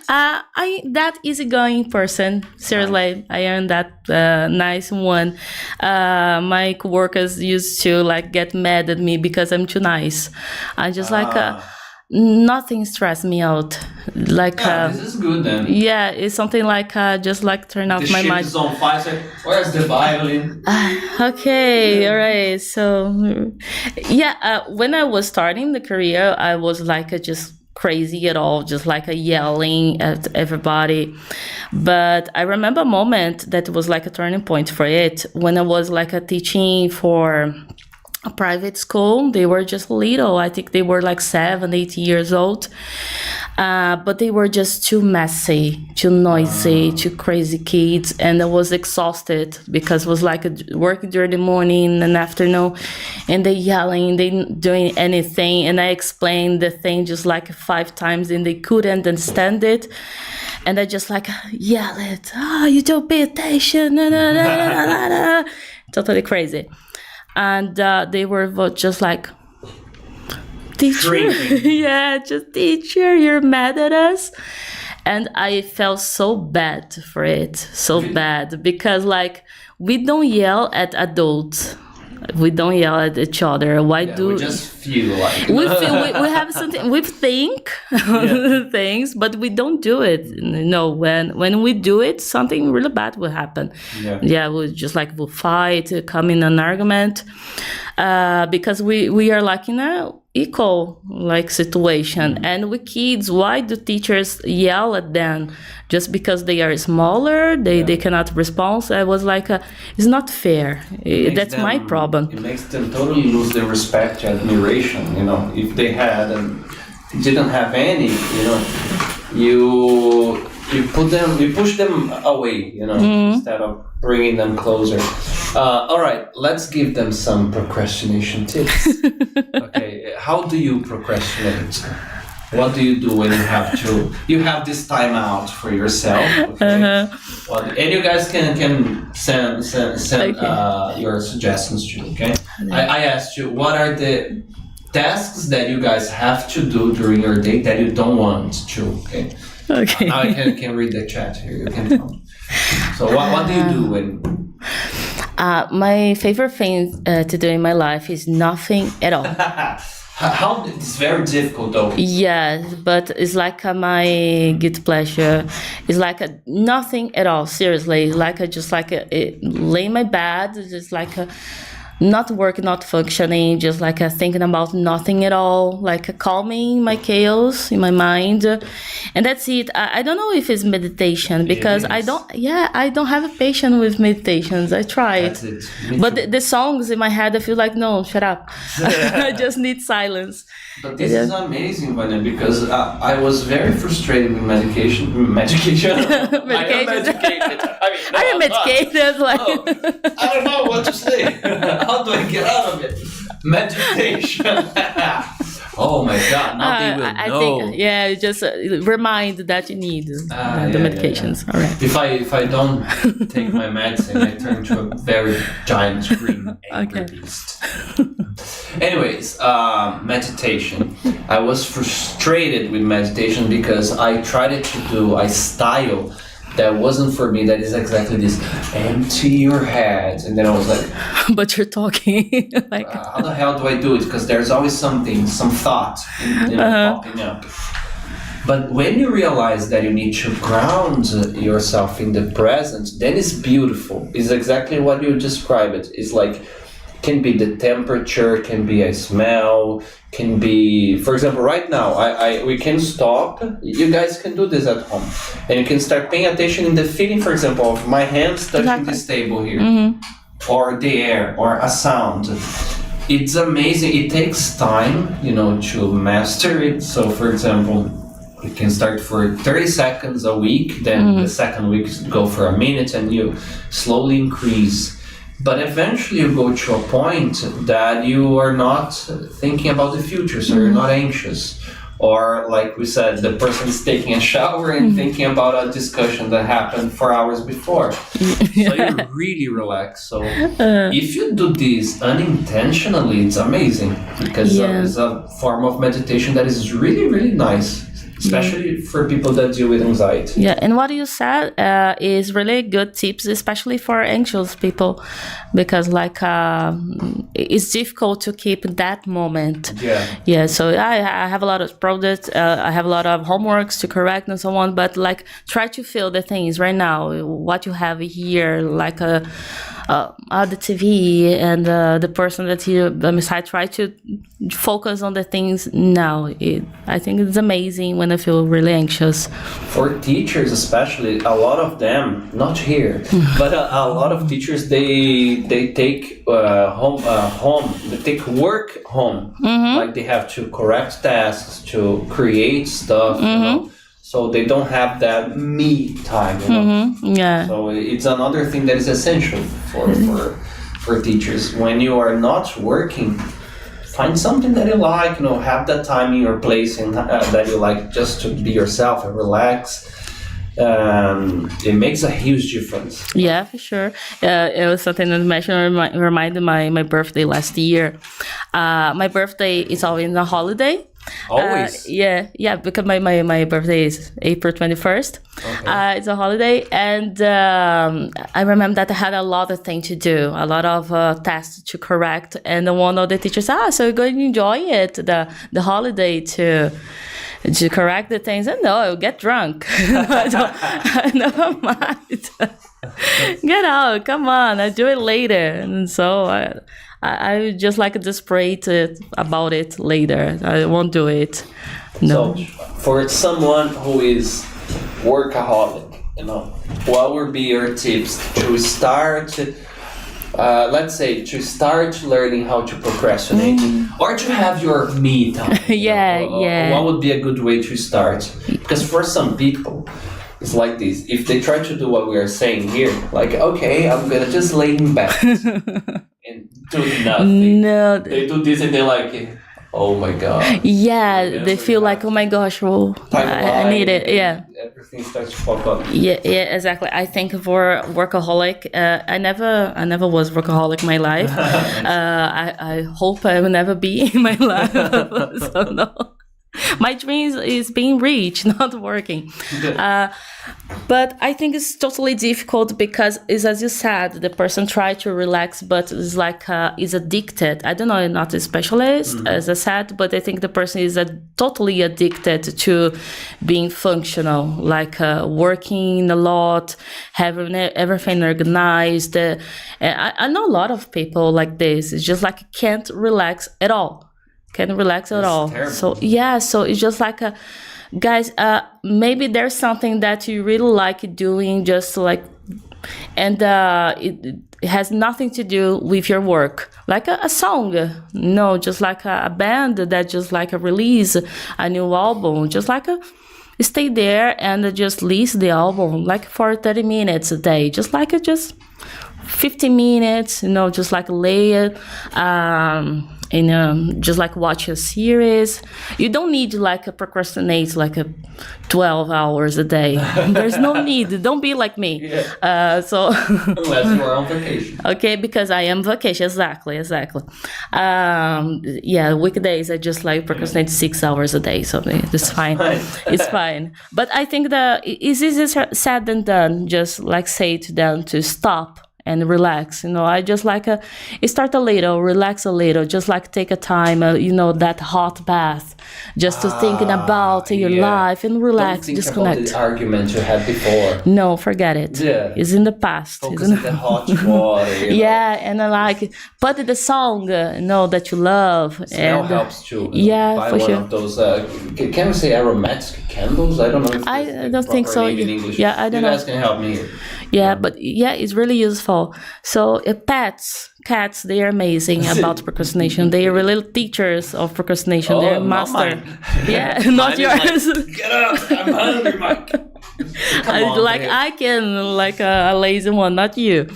I that easygoing person. Seriously, I am that nice one. My coworkers used to like get mad at me because I'm too nice. I just nothing stress me out. Like this is good then. Yeah, it's something like just like turn off my mind. The ship is on fire. So where's the violin? Okay, all right. So when I was starting the career, I was like just crazy at all, just like yelling at everybody. But I remember a moment that was like a turning point for it when I was like teaching for a private school. They were just little. I think they were like 7, 8 years old. But they were just too messy, too noisy, too crazy kids. And I was exhausted because it was like work during the morning and afternoon. And they yelling, they doing anything. And I explained the thing just like 5 times and they couldn't understand it. And I just like yell it. You don't pay attention. Totally crazy. And they were just like, teacher, yeah, just teacher, you're mad at us. And I felt so bad for it, so bad, because like we don't yell at adults. We don't yell at each other. We just feel like we have something. We think things, but we don't do it. When we do it, something really bad will happen. We just like we'll fight, come in an argument, because we are like in a equal like situation. And with kids, why do teachers yell at them just because they are smaller? They cannot respond. I was like, it's not fair. That's my problem. It makes them totally lose their respect, admiration. If they had and didn't have any, you push them away, instead of bringing them closer. All right, let's give them some procrastination tips. Okay, how do you procrastinate? What do you do when you have this time out for yourself? Okay? And you guys can send your suggestions too. Okay, I asked you, what are the tasks that you guys have to do during your day that you don't want to? Okay. Now I can read the chat here. You can tell me. So what do you do when? My favorite thing to do in my life is nothing at all. How it's very difficult though. Yeah, but it's like my guilty pleasure. It's like nothing at all. Seriously, it's like I just like lay in my bed, just like not working, not functioning, just like thinking about nothing at all, like calming my chaos in my mind, and that's it. I don't know if it's meditation because I don't have a patience with meditations. I tried, but the songs in my head, I feel like no, shut up. I just need silence. But this is amazing, Vânia, because I was very frustrated with medication. I am medicated. I am medicated. I don't know what to say. How do I get out of it? Meditation. Oh my God! Now they will know. Think, just remind that you need the medications. All right. If I don't take my medicine, I turn to a very giant green angry beast. Anyways, meditation. I was frustrated with meditation because I tried to do a style that wasn't for me. That is exactly this: empty your head. And then I was like, but you're talking like how the hell do I do it? Because there's always some thought popping up. But when you realize that you need to ground yourself in the present, then it's beautiful. It's exactly what you described. It's like, can be the temperature, can be a smell, can be, for example, right now, we can stop. You guys can do this at home. And you can start paying attention in the feeling, for example, of my hands touching this table here. Mm-hmm. Or the air, or a sound. It's amazing. It takes time, to master it. So, for example, you can start for 30 seconds a week, then the second week go for a minute, and you slowly increase. But eventually you go to a point that you are not thinking about the future, so you're not anxious. or like we said, the person is taking a shower and thinking about a discussion that happened 4 hours before. So you really relax. So if you do this unintentionally, it's amazing, because it's a form of meditation that is really, really nice, especially for people that deal with anxiety. Yeah, and what you said is really good tips, especially for anxious people, because like it's difficult to keep that moment. Yeah. So I have a lot of projects, I have a lot of homeworks to correct and so on, but like try to feel the things right now, what you have here, like the TV and the person that you beside. Try to focus on the things now. I think it's amazing when I feel really anxious. For teachers especially, a lot of them, not here, but a lot of teachers, they take they take work home. Like they have to correct tasks, to create stuff, you know? So they don't have that me time, you know? Yeah. So it's another thing that is essential for teachers. When you are not working, find something that you like, you know, have that time in your place and that you like, just to be yourself and relax. It makes a huge difference. Yeah, for sure. It was something that reminded my birthday last year. My birthday is always a holiday. Always? Yeah, because my birthday is April 21st. Okay. It's a holiday, and I remember that I had a lot of things to do, a lot of tasks to correct, and one of the teachers said, so you're going to enjoy it, the holiday to correct the things. And no, I'll get drunk. Never mind. Get out, come on, I'll do it later. And so I just like desperate about it later. I won't do it. No. So for someone who is workaholic, you know, what would be your tips to start, let's say, to start learning how to procrastinate or to have your me time? Yeah. What would be a good way to start? Because for some people, it's like this. If they try to do what we are saying here, like, okay, I'm gonna just lay in bed and do nothing. No. They do this and they're like, oh my God. Yeah, they feel like, oh my gosh, well, I need it. Yeah. Everything starts to pop up. Yeah, exactly. I think for workaholic, I never was workaholic in my life. I hope I will never be in my life. So no. My dreams is being reached, not working. But I think it's totally difficult because it's, as you said, the person tries to relax, but it's like is addicted. I don't know, I'm not a specialist, as I said, but I think the person is totally addicted to being functional, like working a lot, having everything organized. I know a lot of people like this. It's just like can't relax at all. Can't relax at all. Terrible. So yeah, so it's just like guys, maybe there's something that you really like doing, just like, and it has nothing to do with your work, like a song, no, just like a band that just like release a new album, just like stay there and just listen the album like for 30 minutes a day, just like 15 minutes, you know, just like lay it, just like watch a series. You don't need like procrastinate like 12 hours a day. There's no need. Don't be like me. Yeah. So unless you are on vacation. Okay, because I am vacation. Exactly. Weekdays I just like procrastinate 6 hours a day. So it's fine. It's fine. But I think that it's easier said than done. Just like say to them to stop and relax, you know. I just like start a little, relax a little, just like take a time, that hot bath, just to thinking about your life and relax, Don't think disconnect. About the argument you had before. No, forget it. Yeah. It's in the past. Focus on the hot water. Yeah, and I like put the song, that you love. Smell and helps too. Yeah, buy for one sure. of those. Can we say aromatic candles? I don't know. If I don't think so. In English. Yeah, I don't know. You guys can help me here. Yeah, but yeah, it's really useful. So cats, they are amazing about procrastination. They are really teachers of procrastination. They're not master. mine. Yeah, not yours. Like, get up! I'm hungry, Mike. I can like a lazy one, not you.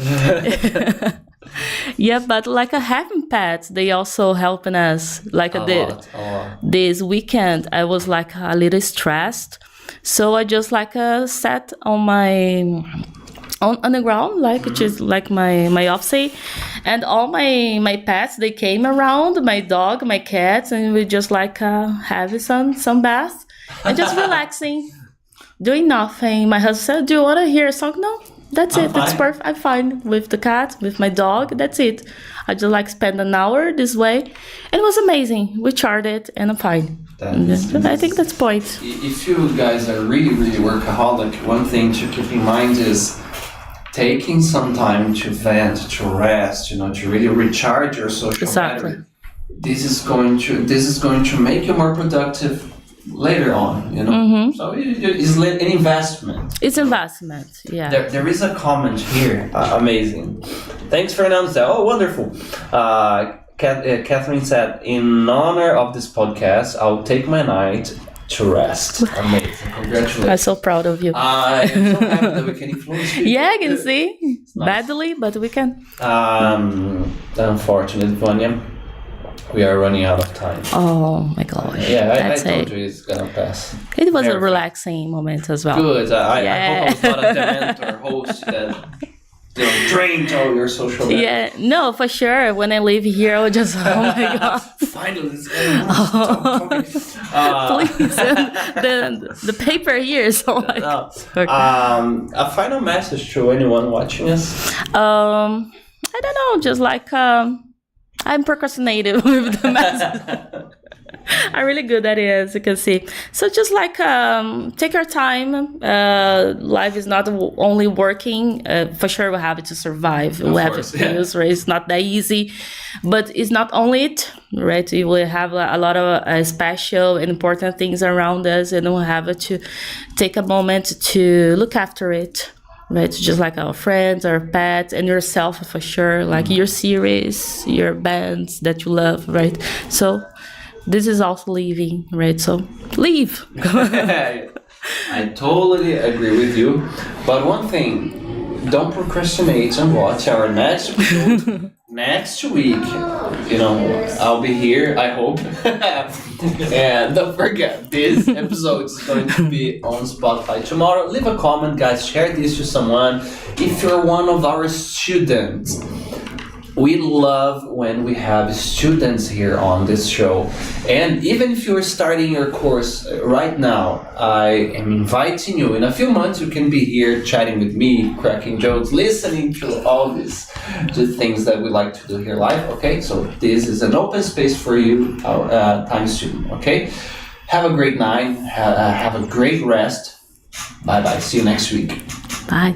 Yeah, but like having pets, they also helping us. Like A lot. this weekend, I was like a little stressed, so I just like sat on my on the ground, like just like my offset, and all my pets they came around, my dog, my cats, and we just like having some bath and just relaxing, doing nothing. My husband said, "Do you want to hear a song?" No. That's it. It's perfect. I'm fine with the cat, with my dog. That's it. I just like spend an hour this way, and it was amazing. We charted, and I'm fine. I think that's point. If you guys are really, really workaholic, one thing to keep in mind is taking some time to vent, to rest. To really recharge your social battery. This is going to make you more productive later on, So it's an investment. It's investment, yeah. There is a comment here. Amazing. Thanks, Fernando. Oh, wonderful. Catherine said, in honor of this podcast, I'll take my night to rest. Amazing. Congratulations. I'm so proud of you. I'm so happy that we can influence people. Yeah, I can see. Nice. Badly, but we can. Unfortunately, Vânia, we are running out of time. Oh my gosh. Yeah, I told you it's gonna pass. It was a relaxing moment as well. Good. I hope I was not a dementor host that drained all your social life. Yeah, no, for sure. When I leave here, I'll just, oh my god. Finally, this guy Please, the paper here is so like. A final message to anyone watching us. I don't know, just like I'm procrastinating with the message. I'm really good at it, as you can see. So just like take your time. Life is not only working. For sure, we have it to survive. We have bills, right? It's not that easy, but it's not only it, right? We will have a lot of special and important things around us, and we'll have to take a moment to look after it. Right, just like our friends, our pets, and yourself for sure, like your series, your bands that you love, right? So this is also leaving, right? So leave. I totally agree with you. But one thing, don't procrastinate and watch our next episode next week. I'll be here, I hope. And don't forget, this episode is going to be on Spotify tomorrow. Leave a comment, guys. Share this to someone. If you're one of our students, we love when we have students here on this show. And even if you're starting your course right now, I am inviting you. In a few months, you can be here chatting with me, cracking jokes, listening to all these things that we like to do here live. Okay, so this is an open space for you, time student. Okay, have a great night. Have a great rest. Bye bye. See you next week. Bye.